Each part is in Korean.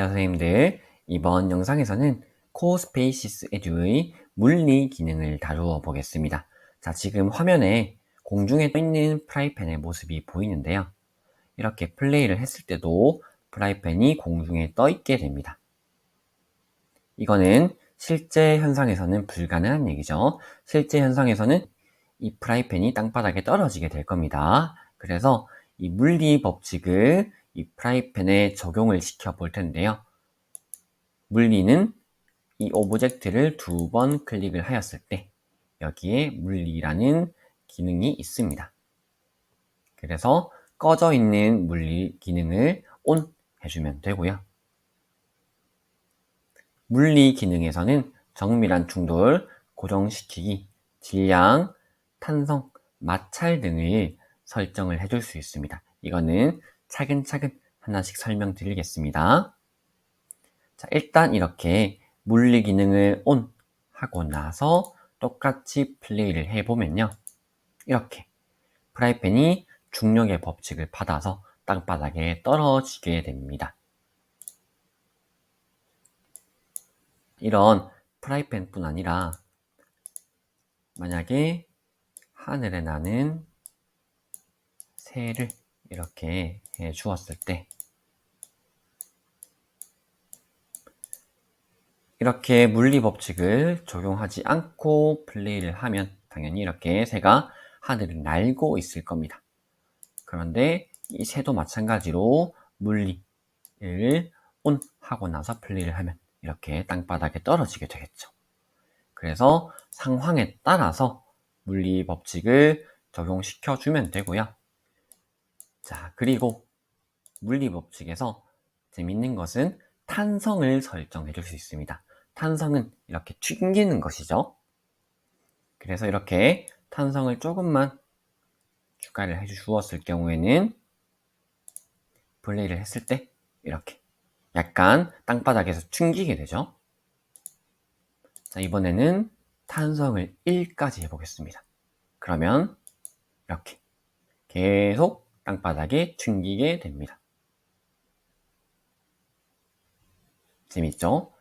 안녕하세요 선생님들. 이번 영상에서는 코스페이시스 에듀의 물리 기능을 다루어 보겠습니다. 자, 지금 화면에 공중에 떠 있는 프라이팬의 모습이 보이는데요. 이렇게 플레이를 했을 때도 프라이팬이 공중에 떠 있게 됩니다. 이거는 실제 현상에서는 불가능한 얘기죠. 실제 현상에서는 이 프라이팬이 땅바닥에 떨어지게 될 겁니다. 그래서 이 물리 법칙을 이 프라이팬에 적용을 시켜 볼 텐데요. 물리는 이 오브젝트를 2번 클릭을 하였을 때 여기에 물리라는 기능이 있습니다. 그래서 꺼져 있는 물리 기능을 ON 해주면 되고요. 물리 기능에서는 정밀한 충돌, 고정시키기, 질량, 탄성, 마찰 등을 설정을 해줄 수 있습니다. 이거는 차근차근 하나씩 설명드리겠습니다. 자, 일단 이렇게 물리 기능을 ON 하고 나서 똑같이 플레이를 해보면요. 이렇게 프라이팬이 중력의 법칙을 받아서 땅바닥에 떨어지게 됩니다. 이런 프라이팬뿐 아니라 만약에 하늘에 나는 새를 이렇게 해 주었을 때 이렇게 물리 법칙을 적용하지 않고 플레이를 하면 당연히 이렇게 새가 하늘을 날고 있을 겁니다. 그런데 이 새도 마찬가지로 물리를 ON 하고 나서 플레이를 하면 이렇게 땅바닥에 떨어지게 되겠죠. 그래서 상황에 따라서 물리 법칙을 적용시켜 주면 되고요. 자, 그리고 물리 법칙에서 재밌는 것은 탄성을 설정해 줄 수 있습니다. 탄성은 이렇게 튕기는 것이죠. 그래서 이렇게 탄성을 조금만 추가를 해 주었을 경우에는 플레이를 했을 때 이렇게 약간 땅바닥에서 튕기게 되죠. 자, 이번에는 탄성을 1까지 해보겠습니다. 그러면 이렇게 계속 땅바닥에 튕기게 됩니다. 재밌죠?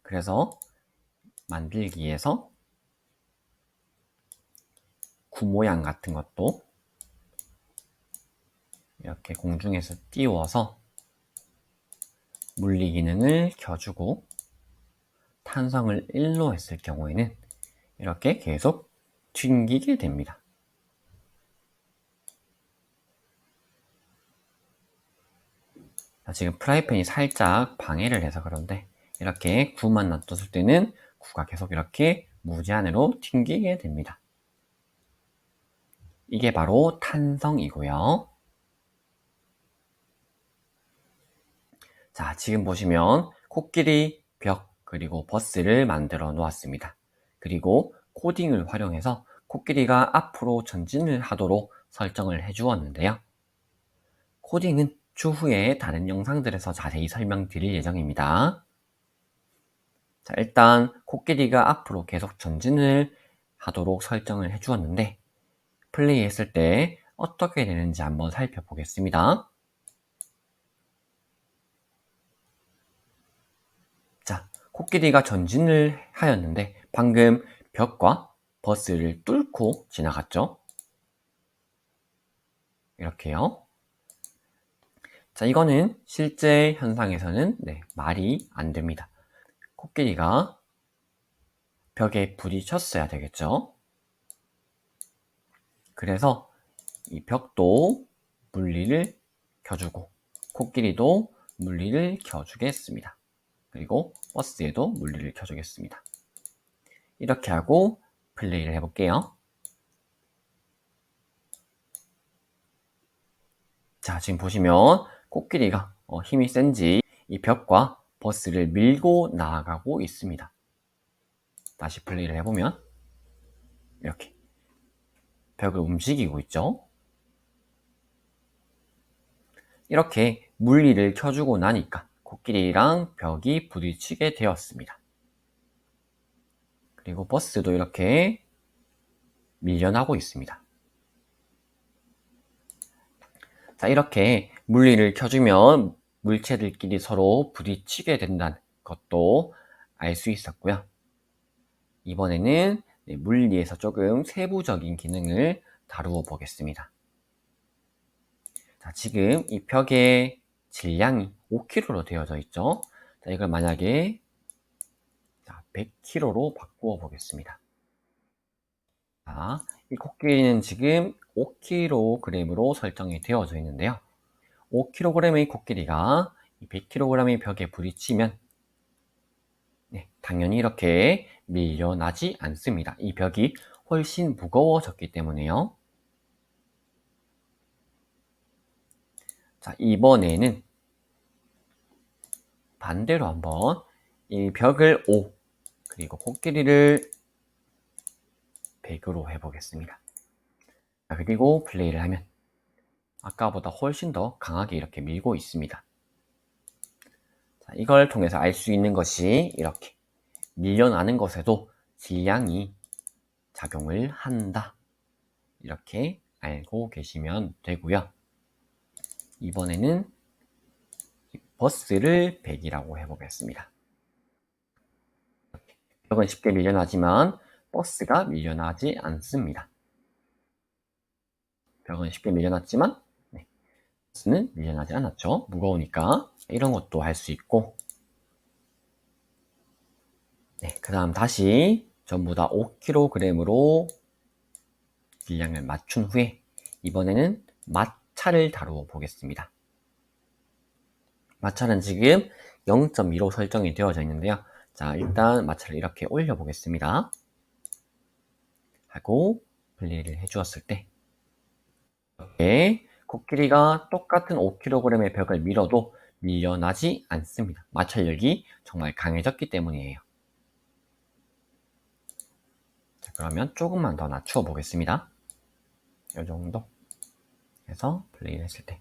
그래서 만들기에서 구 모양 같은 것도 이렇게 공중에서 띄워서 물리 기능을 켜주고 탄성을 1로 했을 경우에는 이렇게 계속 튕기게 됩니다. 지금 프라이팬이 살짝 방해를 해서 그런데 이렇게 9만 놔뒀을 때는 9가 계속 이렇게 무제한으로 튕기게 됩니다. 이게 바로 탄성이고요. 자, 지금 보시면 코끼리, 벽, 그리고 버스를 만들어 놓았습니다. 그리고 코딩을 활용해서 코끼리가 앞으로 전진을 하도록 설정을 해 주었는데요. 코딩은 추후에 다른 영상들에서 자세히 설명드릴 예정입니다. 자, 일단 코끼리가 앞으로 계속 전진을 하도록 설정을 해 주었는데 플레이 했을 때 어떻게 되는지 한번 살펴보겠습니다. 자, 코끼리가 전진을 하였는데 방금 벽과 버스를 뚫고 지나갔죠. 이렇게요. 자, 이거는 실제 현상에서는 말이 안 됩니다. 코끼리가 벽에 부딪혔어야 되겠죠. 그래서 이 벽도 물리를 켜주고 코끼리도 물리를 켜주겠습니다. 그리고 버스에도 물리를 켜주겠습니다. 이렇게 하고 플레이를 해볼게요. 자, 지금 보시면 코끼리가 힘이 센지 이 벽과 버스를 밀고 나아가고 있습니다. 다시 플레이를 해보면 이렇게 벽을 움직이고 있죠. 이렇게 물리를 켜주고 나니까 코끼리랑 벽이 부딪히게 되었습니다. 그리고 버스도 이렇게 밀려나고 있습니다. 자, 이렇게 물리를 켜주면 물체들끼리 서로 부딪히게 된다는 것도 알 수 있었고요. 이번에는 물리에서 조금 세부적인 기능을 다루어 보겠습니다. 자, 지금 이 벽의 질량이 5kg로 되어져 있죠. 자, 이걸 만약에 100kg로 바꾸어 보겠습니다. 자, 이 코끼리는 지금 5kg으로 설정이 되어져 있는데요. 5kg의 코끼리가 100kg의 벽에 부딪히면 당연히 이렇게 밀려나지 않습니다. 이 벽이 훨씬 무거워졌기 때문에요. 자, 이번에는 반대로 한번 이 벽을 5 그리고 코끼리를 100으로 해보겠습니다. 자, 그리고 플레이를 하면 아까보다 훨씬 더 강하게 이렇게 밀고 있습니다. 자, 이걸 통해서 알 수 있는 것이 이렇게 밀려나는 것에도 질량이 작용을 한다. 이렇게 알고 계시면 되고요. 이번에는 버스를 100이라고 해보겠습니다. 벽은 쉽게 밀려나지만 버스가 밀려나지 않습니다. 벽은 쉽게 밀려났지만 버스는 밀려나지 않았죠. 무거우니까. 이런 것도 할 수 있고, 그 다음 다시 전부 다 5kg으로 질량을 맞춘 후에 이번에는 마찰을 다루어 보겠습니다. 마찰은 지금 0.2로 설정이 되어져 있는데요. 자, 일단 마찰을 이렇게 올려 보겠습니다. 하고 플레이를 해 주었을 때 이렇게 코끼리가 똑같은 5kg의 벽을 밀어도 밀려나지 않습니다. 마찰력이 정말 강해졌기 때문이에요. 자, 그러면 조금만 더 낮추어 보겠습니다. 이 정도 해서 플레이를 했을 때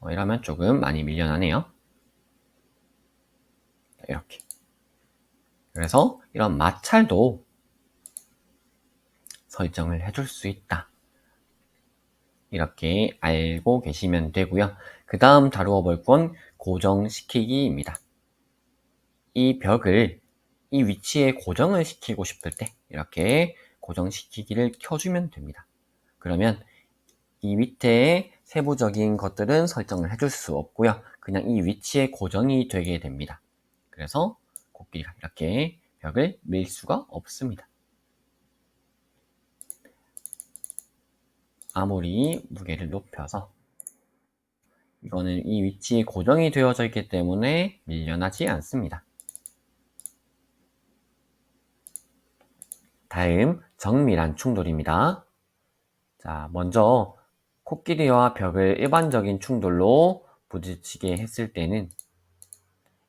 이러면 조금 많이 밀려나네요. 이렇게. 그래서 이런 마찰도 설정을 해줄 수 있다. 이렇게 알고 계시면 되고요. 그 다음 다루어 볼 건 고정시키기입니다. 이 벽을 이 위치에 고정을 시키고 싶을 때 이렇게 고정시키기를 켜주면 됩니다. 그러면 이 밑에 세부적인 것들은 설정을 해줄 수 없고요. 그냥 이 위치에 고정이 되게 됩니다. 그래서 코끼리가 이렇게 벽을 밀 수가 없습니다. 아무리 무게를 높여서 이거는 이 위치에 고정이 되어져 있기 때문에 밀려나지 않습니다. 다음 정밀한 충돌입니다. 자, 먼저 코끼리와 벽을 일반적인 충돌로 부딪히게 했을 때는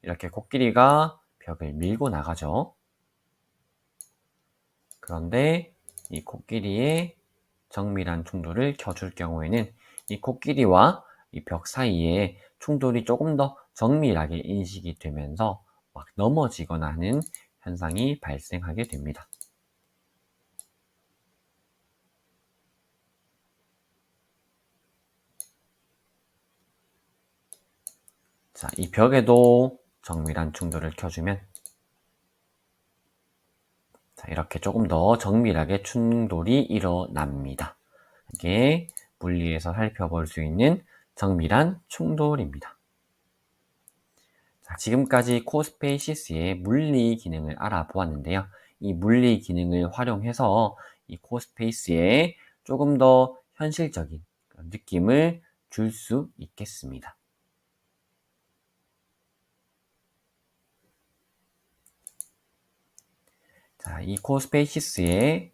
이렇게 코끼리가 벽을 밀고 나가죠. 그런데 이 코끼리의 정밀한 충돌을 켜줄 경우에는 이 코끼리와 이 벽 사이에 충돌이 조금 더 정밀하게 인식이 되면서 막 넘어지거나 하는 현상이 발생하게 됩니다. 자, 이 벽에도 정밀한 충돌을 켜주면 자, 이렇게 조금 더 정밀하게 충돌이 일어납니다. 이게 물리에서 살펴볼 수 있는 정밀한 충돌입니다. 자, 지금까지 코스페이시스의 물리 기능을 알아보았는데요. 이 물리 기능을 활용해서 이 코스페이스에 조금 더 현실적인 느낌을 줄 수 있겠습니다. 자, 이 코스페이시스의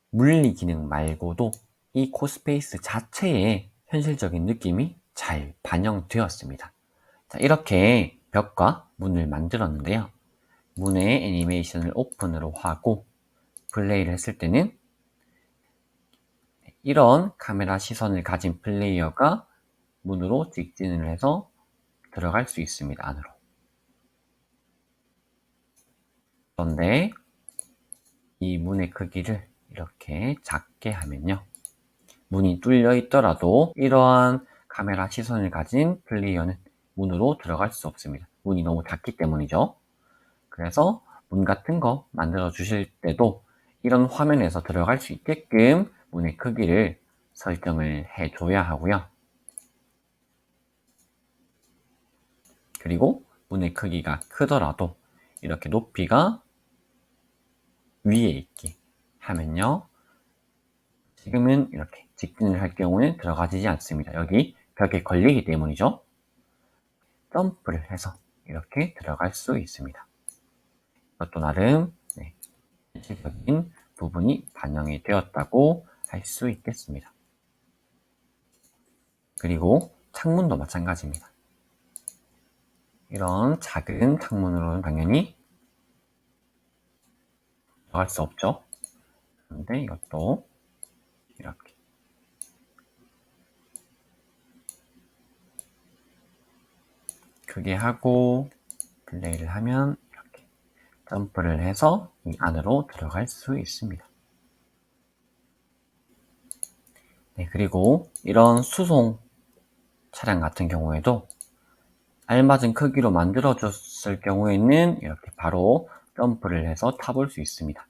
물리 기능 말고도 이 코스페이스 자체의 현실적인 느낌이 잘 반영되었습니다. 자, 이렇게 벽과 문을 만들었는데요. 문의 애니메이션을 오픈으로 하고 플레이를 했을 때는 이런 카메라 시선을 가진 플레이어가 문으로 직진을 해서 들어갈 수 있습니다. 안으로. 그런데 이 문의 크기를 이렇게 작게 하면요. 문이 뚫려 있더라도 이러한 카메라 시선을 가진 플레이어는 문으로 들어갈 수 없습니다. 문이 너무 작기 때문이죠. 그래서 문 같은 거 만들어 주실 때도 이런 화면에서 들어갈 수 있게끔 문의 크기를 설정을 해 줘야 하고요. 그리고 문의 크기가 크더라도 이렇게 높이가 위에 있게 하면요. 지금은 이렇게 직진을 할 경우는 들어가지지 않습니다. 여기 벽에 걸리기 때문이죠. 점프를 해서 이렇게 들어갈 수 있습니다. 이것도 나름 현실적인 부분이 반영이 되었다고 할 수 있겠습니다. 그리고 창문도 마찬가지입니다. 이런 작은 창문으로는 당연히 들어갈 수 없죠. 그런데 이것도 이렇게 크게 하고 플레이를 하면 이렇게 점프를 해서 이 안으로 들어갈 수 있습니다. 네, 그리고 이런 수송 차량 같은 경우에도 알맞은 크기로 만들어 줬을 경우에는 이렇게 바로 점프를 해서 타볼 수 있습니다.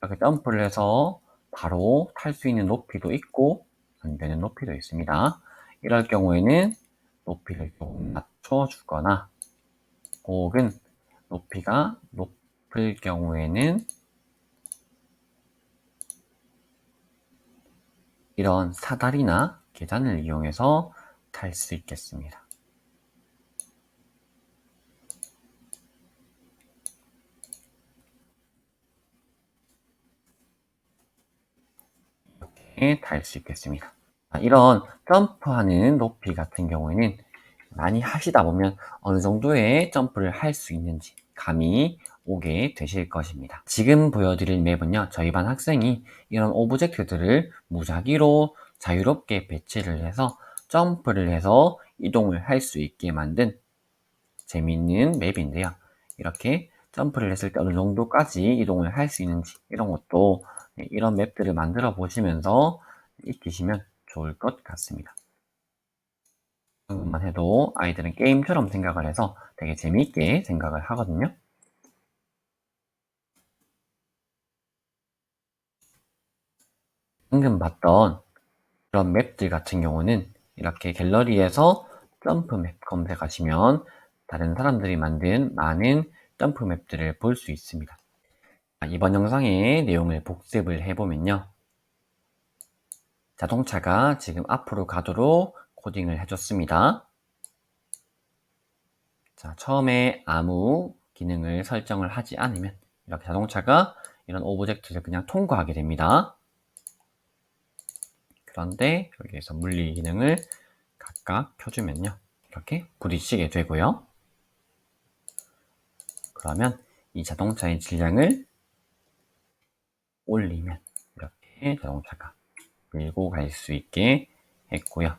이렇게 점프를 해서 바로 탈 수 있는 높이도 있고 안 되는 높이도 있습니다. 이럴 경우에는 높이를 조금 낮춰 주거나 혹은 높이가 높을 경우에는 이런 사다리나 계단을 이용해서 탈 수 있겠습니다. 이렇게 탈 수 있겠습니다. 이런 점프하는 높이 같은 경우에는 많이 하시다 보면 어느 정도의 점프를 할 수 있는지 감이 오게 되실 것입니다. 지금 보여드릴 맵은요, 저희 반 학생이 이런 오브젝트들을 무작위로 자유롭게 배치를 해서 점프를 해서 이동을 할 수 있게 만든 재미있는 맵인데요. 이렇게 점프를 했을 때 어느 정도까지 이동을 할 수 있는지 이런 것도 이런 맵들을 만들어 보시면서 익히시면 좋을 것 같습니다. 것만 해도 아이들은 게임처럼 생각을 해서 되게 재미있게 생각을 하거든요. 방금 봤던 그런 맵들 같은 경우는 이렇게 갤러리에서 점프 맵 검색하시면 다른 사람들이 만든 많은 점프 맵들을 볼 수 있습니다. 이번 영상의 내용을 복습을 해보면요. 자동차가 지금 앞으로 가도록 코딩을 해줬습니다. 자, 처음에 아무 기능을 설정을 하지 않으면 이렇게 자동차가 이런 오브젝트를 그냥 통과하게 됩니다. 그런데 여기에서 물리 기능을 각각 켜주면요. 이렇게 부딪히게 되고요. 그러면 이 자동차의 질량을 올리면 이렇게 자동차가 밀고 갈 수 있게 했고요.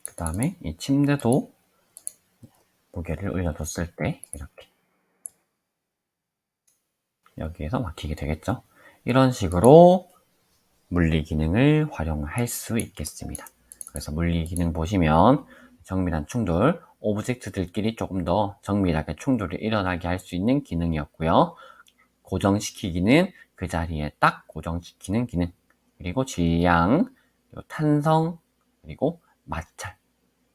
그 다음에 이 침대도 무게를 올려뒀을 때 이렇게 여기에서 막히게 되겠죠. 이런 식으로 물리 기능을 활용할 수 있겠습니다. 그래서 물리 기능 보시면 정밀한 충돌, 오브젝트들끼리 조금 더 정밀하게 충돌이 일어나게 할 수 있는 기능이었고요. 고정시키기는 그 자리에 딱 고정시키는 기능, 그리고 질량, 그리고 탄성, 그리고 마찰,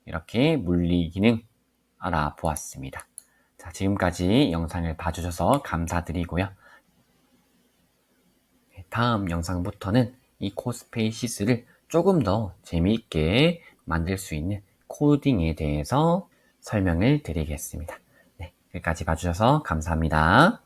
이렇게 물리 기능 알아보았습니다. 자, 지금까지 영상을 봐주셔서 감사드리고요. 다음 영상부터는 이 코스페이시스를 조금 더 재미있게 만들 수 있는 코딩에 대해서 설명을 드리겠습니다. 네, 여기까지 봐주셔서 감사합니다.